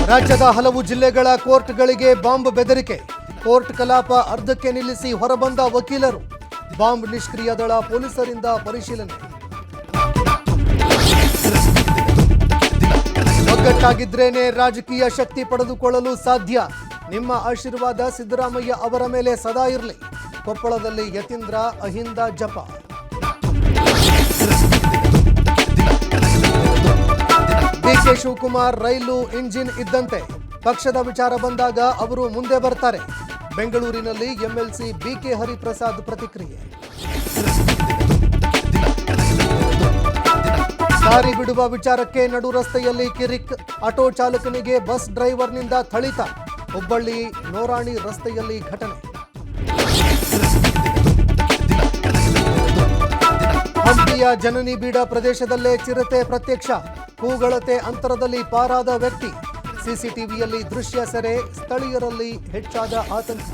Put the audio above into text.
ರಾಜ್ಯದ ಹಲವು ಜಿಲ್ಲೆಗಳ ಕೋರ್ಟ್ಗಳಿಗೆ ಬಾಂಬ್ ಬೆದರಿಕೆ. ಕೋರ್ಟ್ ಕಲಾಪ ಅರ್ಧಕ್ಕೆ ನಿಲ್ಲಿಸಿ ಹೊರಬಂದ ವಕೀಲರು. ಬಾಂಬ್ ನಿಷ್ಕ್ರಿಯ ದಳ ಪೊಲೀಸರಿಂದ ಪರಿಶೀಲನೆ. ಒಗ್ಗಟ್ಟಾಗಿದ್ರೇನೆ ರಾಜಕೀಯ ಶಕ್ತಿ ಪಡೆದುಕೊಳ್ಳಲು ಸಾಧ್ಯ. ನಿಮ್ಮ ಆಶೀರ್ವಾದ ಸಿದ್ದರಾಮಯ್ಯ ಅವರ ಮೇಲೆ ಸದಾ ಇರಲಿ. ಕೊಪ್ಪಳದಲ್ಲಿ ಯತೀಂದ್ರ ಅಹಿಂದ ಜಪ. ಡಿಕೆ ಶಿವಕುಮಾರ್ ರೈಲು ಇಂಜಿನ್ ಇದ್ದಂತೆ. ಪಕ್ಷದ ವಿಚಾರ ಬಂದಾಗ ಅವರು ಮುಂದೆ ಬರ್ತಾರೆ. ಬೆಂಗಳೂರಿನಲ್ಲಿ ಎಂಎಲ್ಸಿ ಬಿಕೆ ಹರಿಪ್ರಸಾದ್ ಪ್ರತಿಕ್ರಿಯೆ. ದಾರಿ ಬಿಡುವ ವಿಚಾರಕ್ಕೆ ನಡು ರಸ್ತೆಯಲ್ಲಿ ಕಿರಿಕ್. ಆಟೋ ಚಾಲಕನಿಗೆ ಬಸ್ ಡ್ರೈವರ್ನಿಂದ ಥಳಿತ. ಹುಬ್ಬಳ್ಳಿ ನೋರಾಣಿ ರಸ್ತೆಯಲ್ಲಿ ಘಟನೆ. ಹಂಪಿಯ ಜನನಿ ಬೀಡ ಪ್ರದೇಶದಲ್ಲೇ ಚಿರತೆ ಪ್ರತ್ಯಕ್ಷ. ಕೂಗಳತೆ ಅಂತರದಲ್ಲಿ ಪಾರಾದ ವ್ಯಕ್ತಿ. ಸಿಸಿಟಿವಿಯಲ್ಲಿ ದೃಶ್ಯ ಸೆರೆ. ಸ್ಥಳೀಯರಲ್ಲಿ ಹೆಚ್ಚಾದ ಆತಂಕ.